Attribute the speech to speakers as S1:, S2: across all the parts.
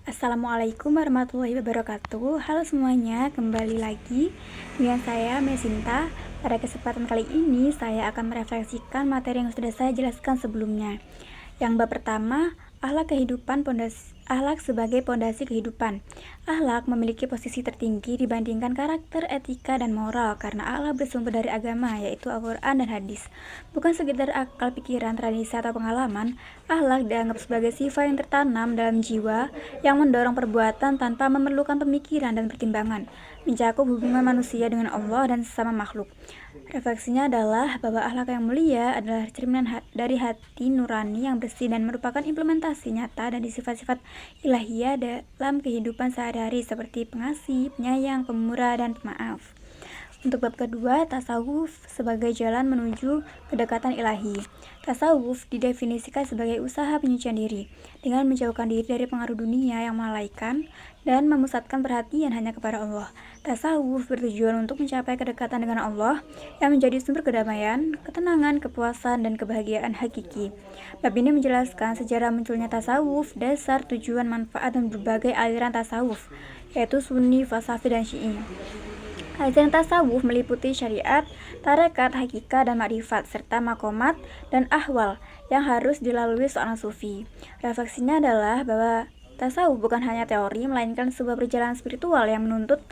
S1: Assalamualaikum warahmatullahi wabarakatuh. Halo semuanya, kembali lagi dengan saya Mesinta. Pada kesempatan kali ini saya akan merefleksikan materi yang sudah saya jelaskan sebelumnya. Yang bab pertama, akhlak sebagai pondasi kehidupan. Akhlak memiliki posisi tertinggi dibandingkan karakter, etika, dan moral karena akhlak bersumber dari agama, yaitu Al-Quran dan hadis. Bukan sekedar akal, pikiran, tradisi, atau pengalaman, akhlak dianggap sebagai sifat yang tertanam dalam jiwa yang mendorong perbuatan tanpa memerlukan pemikiran dan pertimbangan, mencakup hubungan manusia dengan Allah dan sesama makhluk. Refleksinya adalah bahwa akhlak yang mulia adalah cerminan dari hati nurani yang bersih dan merupakan implementasi nyata dari sifat-sifat ilahiyah dalam kehidupan sehari-hari seperti pengasih, penyayang, pemurah, dan pemaaf. Untuk bab kedua, tasawuf sebagai jalan menuju kedekatan ilahi. Tasawuf didefinisikan sebagai usaha penyucian diri, dengan menjauhkan diri dari pengaruh dunia yang melalaikan dan memusatkan perhatian hanya kepada Allah. Tasawuf bertujuan untuk mencapai kedekatan dengan Allah yang menjadi sumber kedamaian, ketenangan, kepuasan, dan kebahagiaan hakiki. Bab ini menjelaskan sejarah munculnya tasawuf, dasar, tujuan, manfaat, dan berbagai aliran tasawuf, yaitu Sunni, Falsafi, dan Syi'i. Ajaran tasawuf meliputi syariat, tarekat, hakikat, dan makrifat, serta makomat dan ahwal yang harus dilalui seorang sufi. Refleksinya adalah bahwa tasawuf bukan hanya teori, melainkan sebuah perjalanan spiritual yang menuntut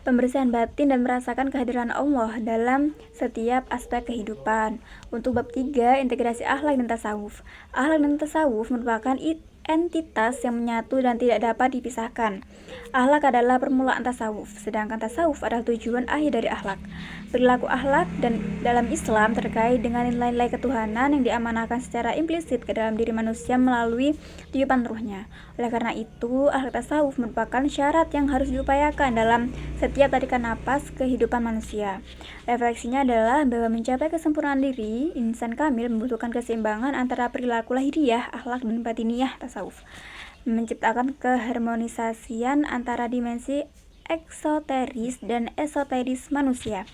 S1: pembersihan batin dan merasakan kehadiran Allah dalam setiap aspek kehidupan. Untuk bab 3, integrasi akhlak dan tasawuf. Akhlak dan tasawuf merupakan entitas yang menyatu dan tidak dapat dipisahkan. Akhlak adalah permulaan tasawuf, sedangkan tasawuf adalah tujuan akhir dari akhlak. Perilaku akhlak dan dalam Islam terkait dengan nilai-nilai ketuhanan yang diamanahkan secara implisit ke dalam diri manusia melalui tiupan ruhnya. Oleh karena itu, akhlak tasawuf merupakan syarat yang harus diupayakan dalam setiap tarikan napas kehidupan manusia. Refleksinya adalah bahwa mencapai kesempurnaan diri, insan kamil membutuhkan keseimbangan antara perilaku lahiriah, akhlak, dan batiniyah tasawuf, menciptakan keharmonisasian antara dimensi eksoteris dan esoteris manusia.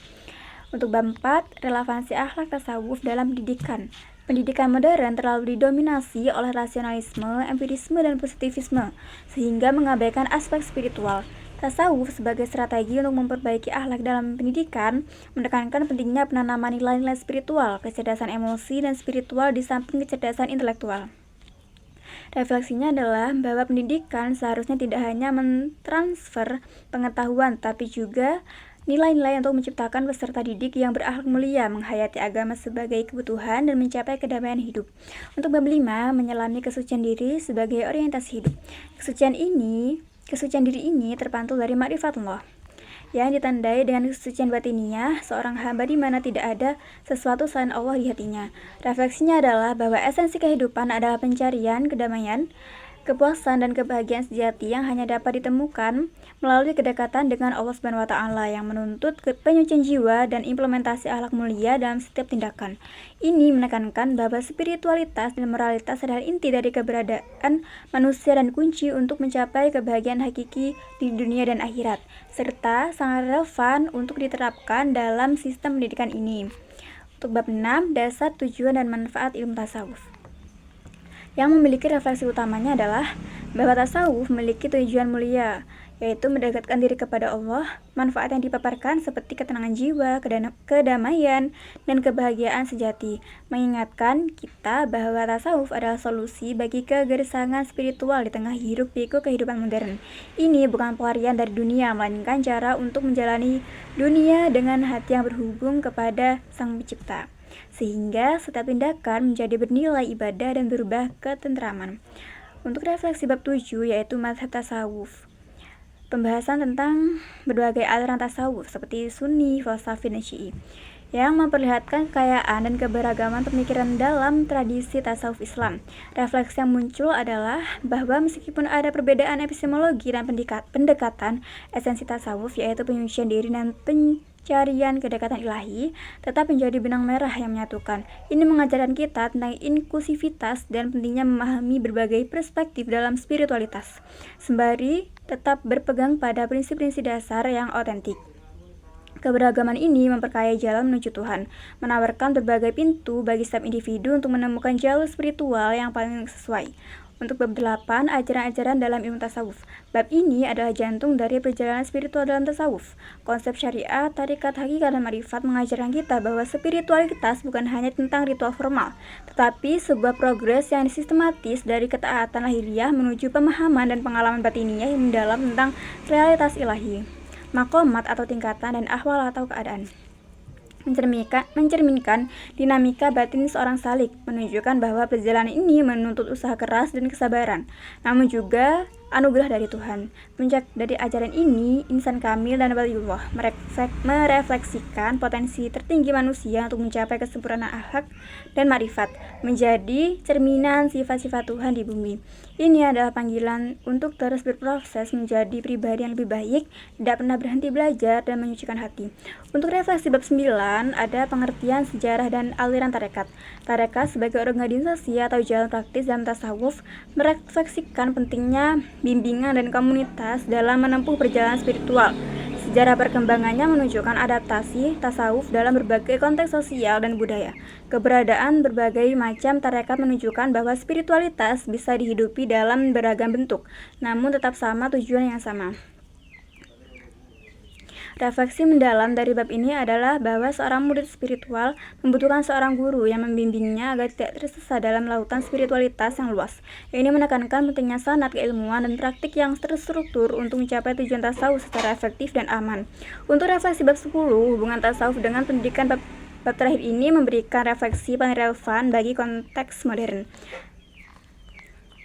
S1: Untuk bab 4, relevansi akhlak tasawuf dalam pendidikan. Pendidikan modern terlalu didominasi oleh rasionalisme, empirisme, dan positivisme, sehingga mengabaikan aspek spiritual. Tasawuf sebagai strategi untuk memperbaiki akhlak dalam pendidikan menekankan pentingnya penanaman nilai-nilai spiritual, kecerdasan emosi, dan spiritual di samping kecerdasan intelektual. Refleksinya adalah bahwa pendidikan seharusnya tidak hanya mentransfer pengetahuan, tapi juga nilai-nilai untuk menciptakan peserta didik yang berakhlak mulia, menghayati agama sebagai kebutuhan, dan mencapai kedamaian hidup. Untuk bab 5, menyelami kesucian diri sebagai orientasi hidup. Kesucian diri ini terpantul dari ma'rifatullah, yang ditandai dengan kesucian batiniah seorang hamba di mana tidak ada sesuatu selain Allah di hatinya. Refleksinya adalah bahwa esensi kehidupan adalah pencarian kedamaian, kepuasan, dan kebahagiaan sejati yang hanya dapat ditemukan melalui kedekatan dengan Allah Subhanahu wa Ta'ala yang menuntut penyucian jiwa dan implementasi akhlak mulia dalam setiap tindakan. Ini menekankan bahwa spiritualitas dan moralitas adalah inti dari keberadaan manusia dan kunci untuk mencapai kebahagiaan hakiki di dunia dan akhirat, serta sangat relevan untuk diterapkan dalam sistem pendidikan ini. Untuk bab 6, dasar, tujuan, dan manfaat ilmu tasawuf. Yang memiliki refleksi utamanya adalah bahwa tasawuf memiliki tujuan mulia, yaitu mendekatkan diri kepada Allah. Manfaat yang dipaparkan seperti ketenangan jiwa, kedamaian, dan kebahagiaan sejati, mengingatkan kita bahwa tasawuf adalah solusi bagi kegersangan spiritual di tengah hiruk-pikuk kehidupan modern. Ini bukan pelarian dari dunia, melainkan cara untuk menjalani dunia dengan hati yang berhubung kepada Sang Pencipta, sehingga setiap tindakan menjadi bernilai ibadah dan berubah ketentraman. Untuk refleksi bab 7, yaitu mazhab tasawuf. Pembahasan tentang berbagai aliran tasawuf seperti Sunni, Falsafi, dan Syi'i, yang memperlihatkan kekayaan dan keberagaman pemikiran dalam tradisi tasawuf Islam. Refleksi yang muncul adalah bahwa meskipun ada perbedaan epistemologi dan pendekatan, esensi tasawuf yaitu penyucian diri dan pencarian kedekatan ilahi tetap menjadi benang merah yang menyatukan. Ini mengajarkan kita tentang inklusivitas dan pentingnya memahami berbagai perspektif dalam spiritualitas, sembari tetap berpegang pada prinsip-prinsip dasar yang otentik. Keberagaman ini memperkaya jalan menuju Tuhan, menawarkan berbagai pintu bagi setiap individu untuk menemukan jalur spiritual yang paling sesuai. Untuk bab 8, ajaran-ajaran dalam ilmu tasawuf. Bab ini adalah jantung dari perjalanan spiritual dalam tasawuf. Konsep syariah, tarekat, hakikat, dan marifat mengajarkan kita bahwa spiritualitas bukan hanya tentang ritual formal, tetapi sebuah progres yang sistematis dari ketaatan lahiriah menuju pemahaman dan pengalaman batiniah yang mendalam tentang realitas ilahi, makomat atau tingkatan, dan ahwal atau keadaan. Mencerminkan dinamika batin seorang salik, menunjukkan bahwa perjalanan ini menuntut usaha keras dan kesabaran, namun juga anugerah dari Tuhan. Puncak dari ajaran ini, insan kamil dan waliullah merefleksikan potensi tertinggi manusia untuk mencapai kesempurnaan akhlak dan marifat, menjadi cerminan sifat-sifat Tuhan di bumi. Ini adalah panggilan untuk terus berproses menjadi pribadi yang lebih baik, tidak pernah berhenti belajar dan menyucikan hati. Untuk refleksi bab 9, ada pengertian sejarah dan aliran tarekat. Tarekat sebagai organisasi atau jalan praktis dalam tasawuf merefleksikan pentingnya bimbingan dan komunitas dalam menempuh perjalanan spiritual. Sejarah perkembangannya menunjukkan adaptasi tasawuf dalam berbagai konteks sosial dan budaya. Keberadaan berbagai macam tarekat menunjukkan bahwa spiritualitas bisa dihidupi dalam beragam bentuk, namun tetap sama tujuan yang sama. Refleksi mendalam dari bab ini adalah bahwa seorang murid spiritual membutuhkan seorang guru yang membimbingnya agar tidak tersesat dalam lautan spiritualitas yang luas. Ini menekankan pentingnya sanad keilmuan dan praktik yang terstruktur untuk mencapai tujuan tasawuf secara efektif dan aman. Untuk refleksi bab 10, hubungan tasawuf dengan pendidikan, bab terakhir ini memberikan refleksi paling relevan bagi konteks modern,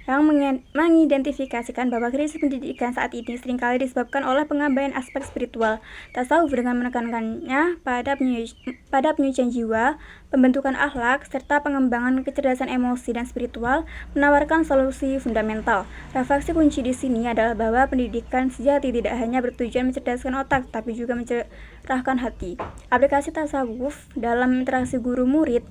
S1: yang mengidentifikasikan bahwa krisis pendidikan saat ini seringkali disebabkan oleh pengabaian aspek spiritual tasawuf dengan menekankannya pada penyucian jiwa, pembentukan akhlak, serta pengembangan kecerdasan emosi dan spiritual, menawarkan solusi fundamental. Refleksi kunci di sini adalah bahwa pendidikan sejati tidak hanya bertujuan mencerdaskan otak, tapi juga mencerahkan hati. Aplikasi tasawuf dalam interaksi guru-murid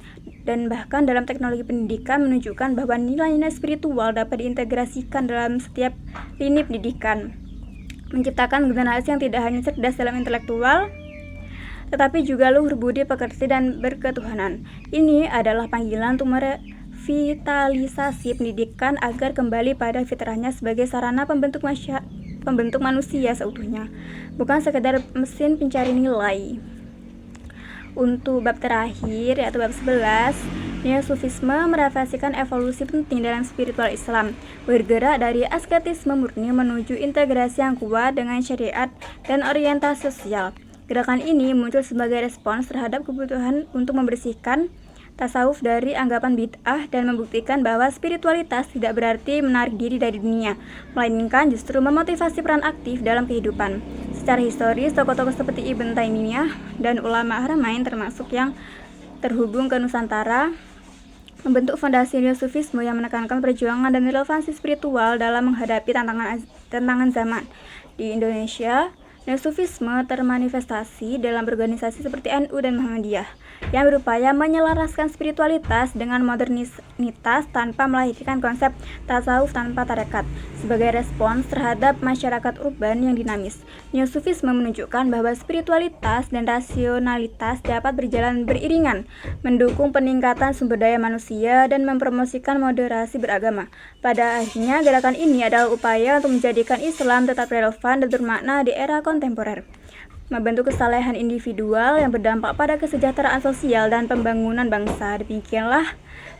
S1: dan bahkan dalam teknologi pendidikan menunjukkan bahwa nilai-nilai spiritual dapat diintegrasikan dalam setiap lini pendidikan, menciptakan generasi yang tidak hanya cerdas dalam intelektual, tetapi juga luhur budi pekerti dan berketuhanan. Ini adalah panggilan untuk merevitalisasi pendidikan agar kembali pada fitrahnya sebagai sarana pembentuk manusia seutuhnya, bukan sekedar mesin pencari nilai. Untuk bab terakhir, yaitu bab 11, Neo-Sufisme merefleksikan evolusi penting dalam spiritual Islam, bergerak dari asketisme murni menuju integrasi yang kuat dengan syariat dan orientasi sosial. Gerakan ini muncul sebagai respons terhadap kebutuhan untuk membersihkan tasawuf dari anggapan bid'ah dan membuktikan bahwa spiritualitas tidak berarti menarik diri dari dunia, melainkan justru memotivasi peran aktif dalam kehidupan. Secara historis, tokoh-tokoh seperti Ibn Taimiyah dan ulama Haramain termasuk yang terhubung ke Nusantara membentuk fondasi Neo-Sufisme yang menekankan perjuangan dan relevansi spiritual dalam menghadapi tantangan zaman. Di Indonesia, Neo-Sufisme termanifestasi dalam organisasi seperti NU dan Muhammadiyah yang berupaya menyelaraskan spiritualitas dengan modernitas tanpa melahirkan konsep tasawuf tanpa tarekat. Sebagai respons terhadap masyarakat urban yang dinamis, Neo-Sufisme menunjukkan bahwa spiritualitas dan rasionalitas dapat berjalan beriringan, mendukung peningkatan sumber daya manusia dan mempromosikan moderasi beragama. Pada akhirnya, gerakan ini adalah upaya untuk menjadikan Islam tetap relevan dan bermakna di era kontemporer, membentuk kesalehan individual yang berdampak pada kesejahteraan sosial dan pembangunan bangsa. Demikianlah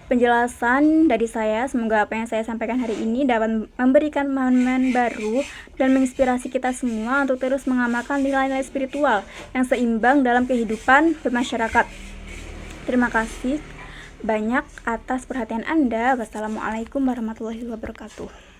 S1: penjelasan dari saya. Semoga apa yang saya sampaikan hari ini dapat memberikan pemahaman baru dan menginspirasi kita semua untuk terus mengamalkan nilai-nilai spiritual yang seimbang dalam kehidupan bermasyarakat. Terima kasih banyak atas perhatian Anda. Wassalamualaikum warahmatullahi wabarakatuh.